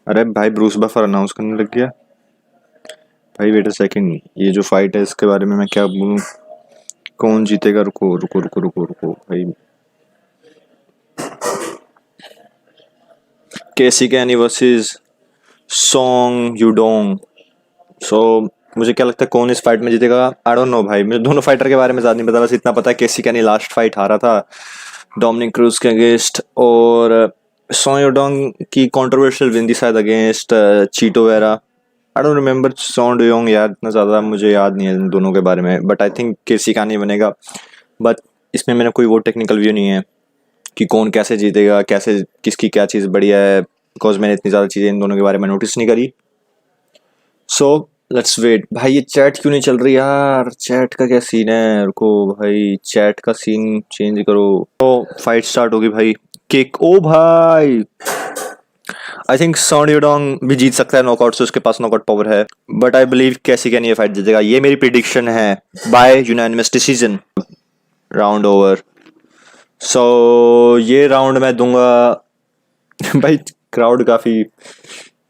अरे भाई Bruce buffer announce करने लग गया। भाई वेट अ सेकंड, ये जो फाइट है इसके बारे में मैं क्या बोलूं? कौन जीतेगा? रुको रुको रुको रुको रुको भाई। केसी कैनी वर्सेस सॉन्ग यूडोंग। सो मुझे क्या लगता है कौन इस फाइट में जीतेगा? आई डोंट नो भाई, मुझे दोनों फाइटर के बारे में ज्यादा नहीं पता, बस इतना पता है केसी कैनी लास्ट फाइट हारा था डोमिनिक क्रूज के अगेंस्ट, और सॉन्ग यूडोंग की कंट्रोवर्शियल विन थी शायद against Chito Vera. I don't remember Song Yadong यार, इतना ज़्यादा मुझे याद नहीं है इन दोनों के बारे में, बट आई थिंक केसी कैनी बनेगा। बट इसमें मेरा कोई वो टेक्निकल व्यू नहीं है कि कौन कैसे जीतेगा, कैसे किसकी क्या चीज़ बढ़िया है, बिकॉज मैंने इतनी ज़्यादा चीज़ें इन दोनों के बारे में नोटिस नहीं करी। So let's wait. भाई ये चैट क्यों नहीं चल रही यार? चैट का क्या सीन है? रुको भाई, चैट का सीन चेंज करो। तो फाइट स्टार्ट होगी भाई। किक, ओ भाई आई थिंक सॉन्ग यूडोंग भी जीत सकता है नॉकआउट से, उसके पास नॉकआउट पावर है। But I believe Casey Kenney ये फाइट जीतेगा, ये मेरी प्रिडिक्शन है by unanimous decision. Round over. So ये राउंड मैं दूंगा भाई, क्राउड काफी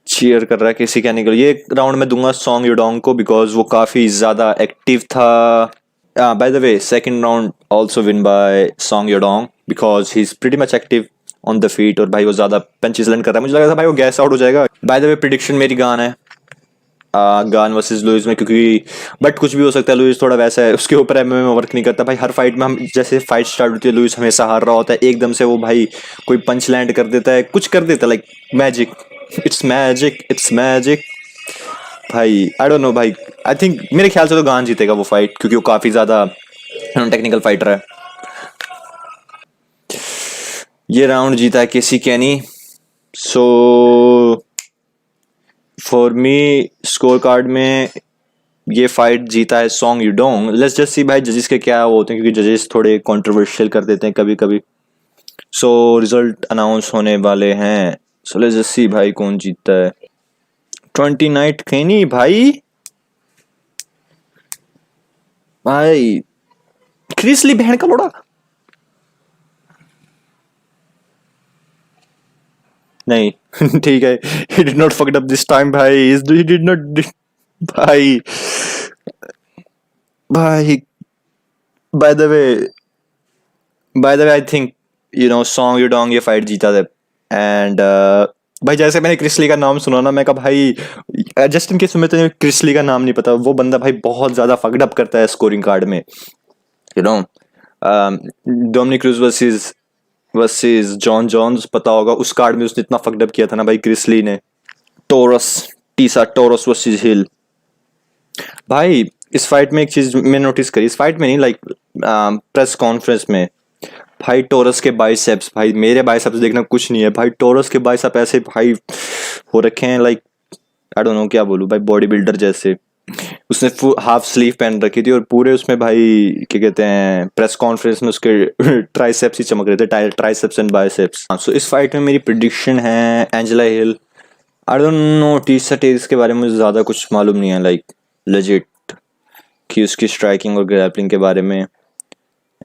चीयर कर रहा है किसी कहने के लिए। ये राउंड में दूंगा सॉन्ग यूडोंग को, बिकॉज वो काफी ज्यादा एक्टिव था। By the way second round also win by Song Yadong, because he is pretty much active on the feet, और भाई वो ज्यादा पंचेस लैंड कर रहा है। मुझे लगा था भाई वो गैस आउट हो जाएगा। बाय द वे प्रिडिक्शन मेरी गान है, गान वर्सेस लुइस में, क्योंकि बट कुछ भी हो सकता है। लुइस थोड़ा वैसा है, उसके ऊपर एमएमए वर्क नहीं करता भाई। हर फाइट में हम जैसे फाइट स्टार्ट होती है लुइस हमेशा हार रहा होता है, एकदम से वो भाई कोई पंच लैंड कर देता है, कुछ कर देता है, like magic. It's magic, it's magic. भाई आई डोंट नो भाई, आई थिंक मेरे ख्याल से तो गान जीतेगा वो फाइट, क्योंकि वो काफी ज्यादा टेक्निकल फाइटर है। ये राउंड जीता है Casey Kenney. So for me score card में ये फाइट जीता है Song Yadong. Let's just see भाई जजेस के क्या वो होते हैं, क्योंकि जजेस थोड़े कंट्रोवर्शियल कर देते हैं कभी कभी। सो रिजल्ट अनाउंस होने वाले हैं। सो लेट्स जस्ट सी भाई कौन जीतता है। 29 खेनी भाई। भाई क्रिसली बहन का लोड़ा। नहीं ठीक है, he did not fucked up this time भाई, ही डिड नॉट। भाई भाई by the way, I think Song Yadong ये फाइट जीता था। एंड भाई जैसे मैंने क्रिसली का नाम सुना ना, मैं कहा भाई जस्ट इन केस तुम्हें तो क्रिसली का नाम नहीं पता, वो बंदा भाई बहुत ज्यादा फक्ड अप करता है स्कोरिंग कार्ड में। You know Dominick Cruz versus Jon Jones, पता होगा उस कार्ड में उसने इतना फक्ड अप किया था ना भाई क्रिसली ने। टोरस, टीसा टोरस वर्सेस हिल। भाई इस फाइट में एक चीज मैं नोटिस करी, इस फाइट में नहीं, लाइक प्रेस कॉन्फ्रेंस में, भाई टोरस के बाइसेप्स, भाई मेरे बाइसेप्स देखना कुछ नहीं है भाई, टोरस के बाइसेप ऐसे भाई हो रखे हैं, लाइक आई डोंट नो क्या बोलूं भाई, बॉडी बिल्डर जैसे। उसने हाफ स्लीव पहन रखी थी और पूरे उसमें भाई क्या कहते हैं, प्रेस कॉन्फ्रेंस में उसके ट्राइसेप्स ही चमक रहे थे, ट्राइसेप्स एंड बाइसेप्स। सो इस फाइट में मेरी प्रिडिक्शन है Angela Hill. I don't know Tecia Torres के बारे में मुझे ज़्यादा कुछ मालूम नहीं है, लाइक लेजिट, कि उसकी स्ट्राइकिंग और ग्रैपलिंग के बारे में।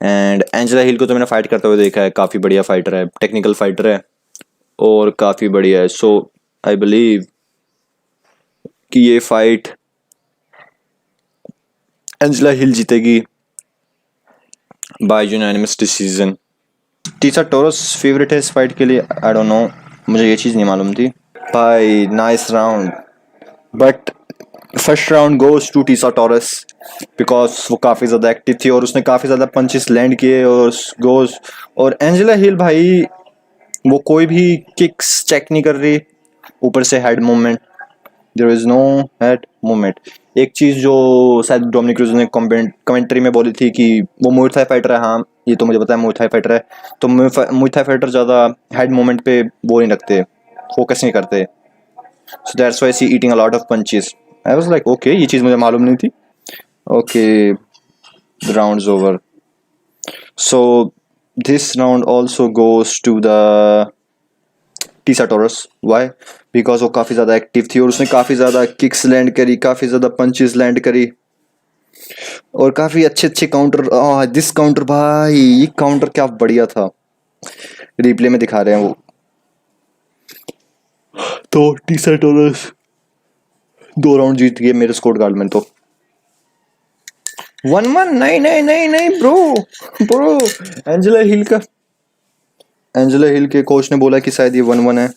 एंड एंजेला हिल को तो मैंने फाइट करते हुए देखा है, काफ़ी बढ़िया फाइटर है, टेक्निकल फाइटर है और काफ़ी बढ़िया है। सो आई बिलीव कि ये फाइट एंजेला हिल जीतेगी by unanimous decision. Tecia Torres favourite है इस फाइट के लिए, आई डोंट नो, मुझे ये चीज़ नहीं मालूम थी। भाई nice round, but first round goes to Tecia Torres, because वो काफ़ी ज़्यादा एक्टिव थी और उसने काफ़ी ज़्यादा पंचेस लैंड किए और गोज। और एंजेला हिल भाई वो कोई भी किक्स चेक नहीं कर रही, ऊपर से head movement, there is no head movement. एक चीज़ जो शायद डोमिनिक क्रूज ने कमेंट्री में बोली थी कि वो मुay थाई फाइटर है, हाँ ये तो मुझे पता है मुay थाई फाइटर है, तो मुay थाई फाइटर ज़्यादा हेड मूवमेंट पे वो नहीं रखते, फोकस नहीं करते। So that's why she eating a lot of punches. I was like okay, ये चीज़ मुझे मालूम नहीं थी। Okay, rounds over. So this round also goes to the Tecia Torres. Why? Because वो काफ़ी ज़्यादा एक्टिव थी और उसने काफ़ी ज़्यादा किक्स लैंड करी, काफ़ी ज़्यादा पंचेस लैंड करी और काफ़ी अच्छे अच्छे काउंटर। दिस काउंटर भाई, ये काउंटर क्या बढ़िया था, रिप्ले में दिखा रहे हैं वो। तो टीसा टोरस 2 राउंड जीत गए मेरे स्कोर कार्ड में। तो 1-1 नहीं नहीं नहीं नहीं ब्रो एंजेला हिल के कोच ने बोला कि शायद ये 1-1 है।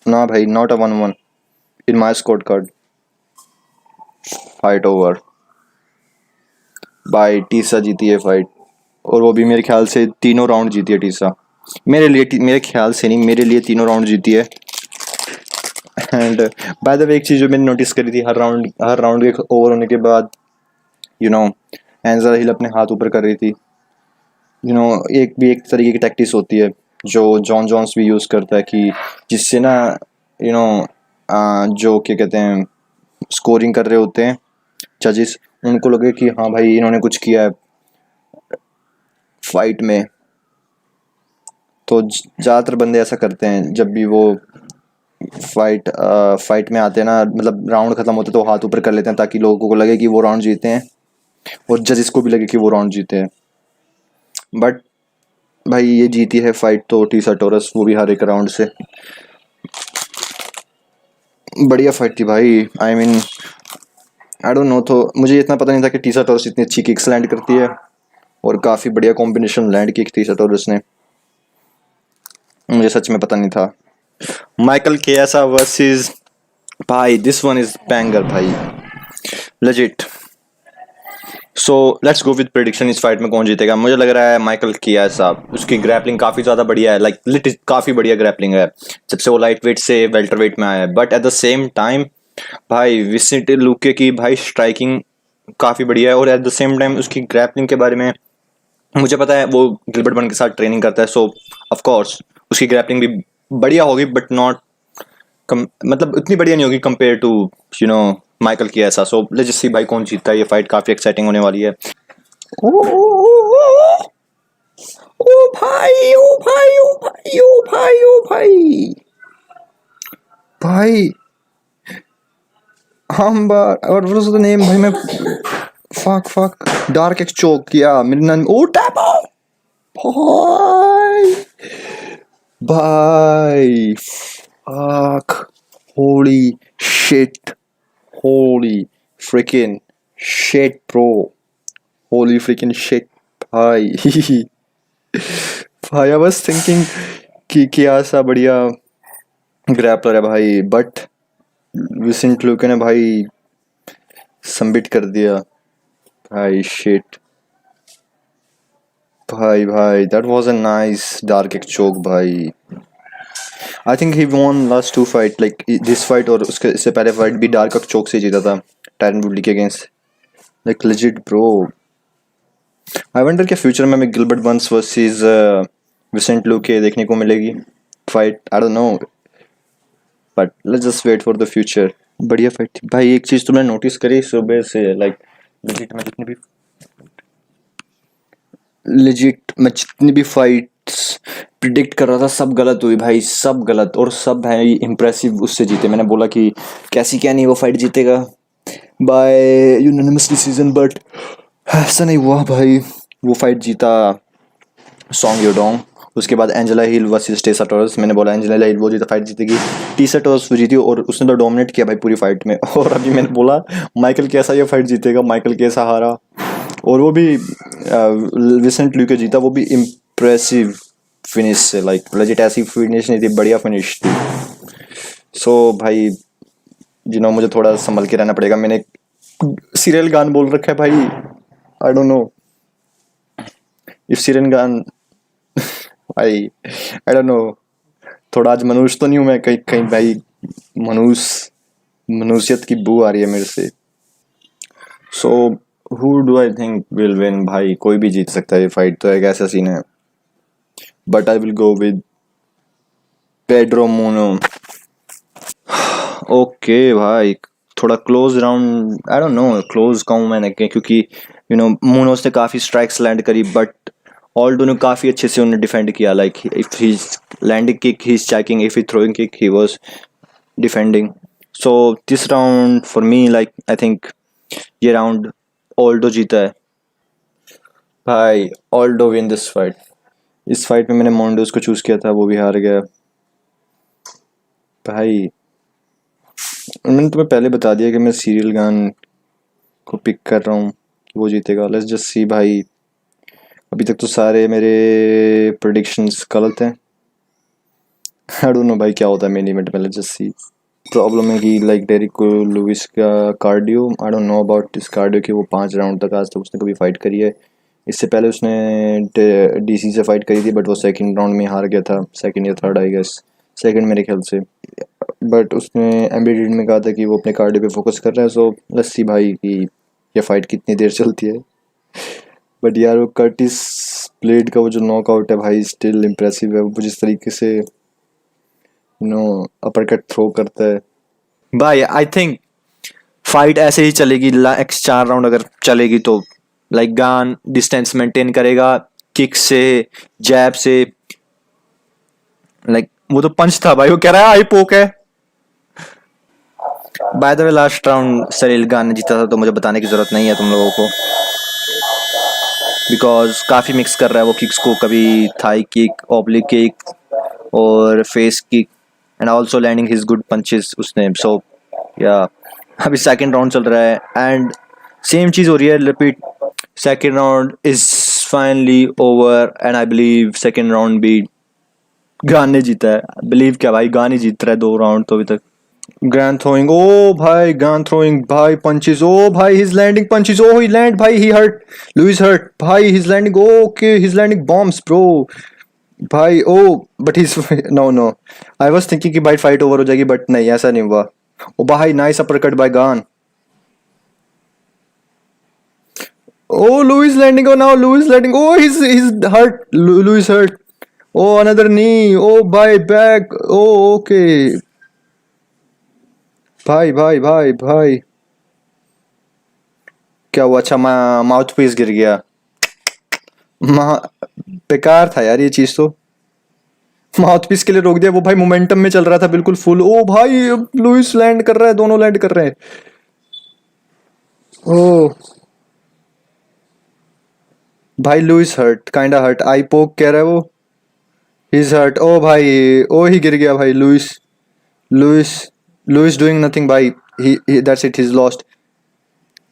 ना भाई, not a 1-1 in my score card. Fight over भाई, टीसा जीती है फाइट, और वो भी मेरे ख्याल से 3 राउंड जीती है टीसा। मेरे ख्याल से नहीं, मेरे लिए 3 राउंड जीती है। एंड बाय द वे, एक चीज़ जो मैंने नोटिस करी थी, हर राउंड के ओवर होने के बाद एंजेला हिल अपने हाथ ऊपर कर रही थी। एक तरीके की टैक्टिस होती है जो जॉन जॉन्स भी यूज़ करता है, कि जिससे ना जो क्या कहते हैं, स्कोरिंग कर रहे होते हैं जजेस, उनको लगे कि हाँ भाई इन्होंने कुछ किया है फाइट में। तो ज़्यादातर बंदे ऐसा करते हैं जब भी वो फाइट में आते हैं ना, मतलब राउंड ख़त्म होते तो हाथ ऊपर कर लेते हैं, ताकि लोगों को लगे कि वो राउंड जीते हैं और जजेस को भी लगे कि वो राउंड जीते हैं। बट भाई ये जीती है फाइट तो टीसा टोरस, वो भी हर एक राउंड से। बढ़िया फाइट थी भाई। I mean I don't no, तो मुझे इतना पता नहीं था कि टीसा टोरस इतनी अच्छी किक्स लैंड करती है, और काफ़ी बढ़िया कॉम्बिनेशन लैंड की टीसा टोरस ने, मुझे सच में पता नहीं था। माइकल केएसा वर्सेस, भाई दिस वन इज बैंगर भाई, legit. So let's go with prediction. इस फाइट में कौन जीतेगा? मुझे लग रहा है माइकल केएसा। उसकी ग्रैपलिंग काफ़ी ज़्यादा बढ़िया है, लाइक काफ़ी बढ़िया ग्रैपलिंग है जब से वो लाइट वेट से वेल्टर वेट में आया है। But at the same time भाई विसेंटे लुके की भाई स्ट्राइकिंग काफ़ी बढ़िया है, और एट द सेम टाइम उसकी ग्रैपलिंग के बारे में मुझे पता है, वो गिलबर्ट बर्न के साथ ट्रेनिंग करता है, सो ऑफ कोर्स उसकी ग्रैपलिंग भी बढ़िया होगी, बट नॉट मतलब इतनी बढ़िया नहीं होगी compare to you know Michael की ऐसा। सो लेट्स जस्ट सी भाई कौन जीतता है। ये फाइट काफ़ी एक्साइटिंग होने वाली है। ओ ओ भाई ओ भाई ओ भाई ओ भाई ओ भाई भाई हम और व्हाट वाज द नेम भाई, मैं फक डार्क एक्स चोक किया मेरे नाम। ओ टैप भाई भाई fuck, holy shit, Holi freaking shit bro, Holi freaking shit भाई। भाई आई वाज थिंकिंग कि क्या सा बढ़िया ग्रैपलर है भाई, बट विसेंट लुके ने भाई सबमिट कर दिया भाई। शिट भाई that was a nice dark एक चोक भाई। I think he won last 2 fight, like this fight और उसके इससे पहले फाइट भी डार्क चोक से जीता था टायरन वुडली के against, like legit bro. I wonder क्या फ्यूचर में हमें Gilbert Burns versus Vicente Luque देखने को मिलेगी fight, I don't know, but let's just wait for the future. बढ़िया फाइट थी भाई। एक चीज़ तुमने नोटिस करी सुबह से, लाइक मैं जितनी भी फाइट्स प्रिडिक्ट कर रहा था सब गलत हुई भाई, सब गलत, और सब भाई इम्प्रेसिव उससे जीते। मैंने बोला कि कैसी क्या नहीं वो फाइट जीतेगा बाय यूनानिमस डिसीजन, बट ऐसा नहीं हुआ भाई। वो फाइट जीता सॉन्ग योडोंग। उसके बाद एंजेला हिल वर्सेस टीसा टोरस, मैंने बोला एंजेला हिल वो जीता फाइट जीतेगी, टीसा टोरस वो जीती, और उसने तो डोमिनेट किया भाई पूरी फाइट में। और अभी मैंने बोला माइकल कैसा ये फाइट जीतेगा, माइकल कैसा हारा, और वो भी विसेंट ल्यूके जीता, वो भी इम्प्रेसिव फिनिश से, लाइक लेजिट ऐसी फिनिश नहीं थी, बढ़िया फिनिश थी। सो भाई मुझे थोड़ा संभल के रहना पड़ेगा। मैंने सीरियल गान बोल रखा है भाई, आई डोंट नो इफ सीरियल गान भाई, आई डोंट नो, थोड़ा आज मनुष्य तो नहीं हूँ मैं, कहीं कहीं भाई मनुष्यत की बू आ रही है मेरे से। So who do I think will win? भाई कोई भी जीत सकता है, ये फाइट तो एक ऐसा सीन है, but I will go with Pedro Munhoz. Okay भाई, थोड़ा close round, I don't know close कहूँ मैंने क्योंकि मोनोस ने काफ़ी स्ट्राइक्स लैंड करी, बट ऑल्डो ने काफ़ी अच्छे से उन्हें डिफेंड किया। Like if he landing kick he is checking, if he throwing kick he was defending. So this round for me, like I think ये राउंड ऑल्डो जीता है भाई। Aldo win this fight. इस फाइट में मैंने मोंडोस को choose किया था, वो भी हार गया भाई। मैंने तुम्हें पहले बता दिया कि मैं सीरियल गान को पिक कर रहा हूँ कि वो जीतेगा। लेट्स जस्ट सी भाई। अभी तक तो सारे मेरे प्रेडिक्शंस गलत हैं। आई डोंट नो भाई क्या होता है मेन इवेंट में। Let's just C. प्रॉब्लम है कि लाइक डेरिक लुइस का cardio, I don't know about this cardio कि वो 5 राउंड तक आज तक उसने कभी फाइट करी है। इससे पहले उसने डीसी से फाइट करी थी, बट वो सेकंड राउंड में हार गया था, सेकंड या थर्ड आई गेस, सेकंड मेरे ख्याल से। बट उसने एम्बेडेड में कहा था कि वो अपने कार्डियो पे फोकस कर रहा है। सो लेट्स सी भाई कि ये फाइट कितनी देर चलती है। बट यार वो कर्टिस ब्लेड का वो जो नॉकआउट है भाई, स्टिल इम्प्रेसिव है। वो जिस तरीके से अपरकट थ्रो करता है। भाई आई थिंक फाइट ऐसे ही चलेगी, नेक्स्ट 4 राउंड अगर चलेगी तो लाइक गान डिस्टेंस मेंटेन करेगा, किक से, जैब से। लाइक वो तो पंच था भाई, वो कह रहा है आई पोक है। By the way last round सरील गान ने जीता था, तो मुझे बताने की जरूरत नहीं है तुम लोगों को, बिकॉज काफी मिक्स कर रहा है वो किक्स को, कभी थाई किक, ऑब्लिक किक और face kick, and also landing his good punches उसने। सो या अभी सेकंड राउंड चल रहा है एंड सेम चीज हो रही है repeat. Second round is finally over and I believe second round भी गान ने जीता है। बिलीव क्या भाई, गान ही जीत रहा है 2 राउंड तो अभी तक। ग्रैंड थ्रोइंग, ओ भाई ग्रैंड थ्रोइंग भाई, पंचेस, ओ भाई his landing punches, oh he land भाई, ही हर्ट, लुइस हर्ट भाई, his landing, okay his landing bombs bro भाई। Oh but his no no, I was thinking कि भाई fight over हो जाएगी, but नहीं ऐसा नहीं हुआ। ओ भाई नाइस अपरकट बाय गान। ओ लुइस लैंडिंग, ओ नाउ लुइस लैंडिंग, ओ हिज हर्ट, लुइस हर्ट, ओ अनदर नी, ओ भाई बैक, ओ ओके भाई भाई भाई भाई। क्या हुआ? अच्छा माउथ पीस गिर गया। मा बेकार था यार ये चीज तो। माउथ पीस के लिए रोक दिया। वो भाई मोमेंटम में चल रहा था बिल्कुल फुल। ओ भाई अब लुइस लैंड कर रहा है, दोनों लैंड कर रहे हैं। ओ भाई लुइस हर्ट, काइंडा हर्ट, आई पोक कह रहा है वो। हिज हर्ट, ओ भाई, ओ ही गिर गया भाई Luis. Luis Luis doing nothing भाई। He that's it, he's lost.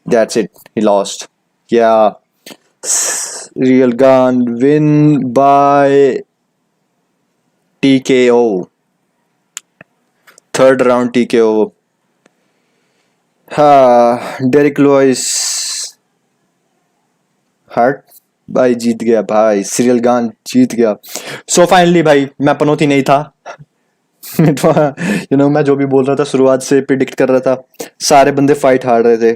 That's it, he lost. Yeah, real gun win by TKO. Third round TKO. हाँ, डेरिक लुइस हार्ट भाई जीत गया भाई, सीरियल गान जीत गया। सो फाइनली भाई मैं पनौती नहीं था। मैं जो भी बोल रहा था शुरुआत से प्रिडिक्ट कर रहा था, सारे बंदे फाइट हार रहे थे।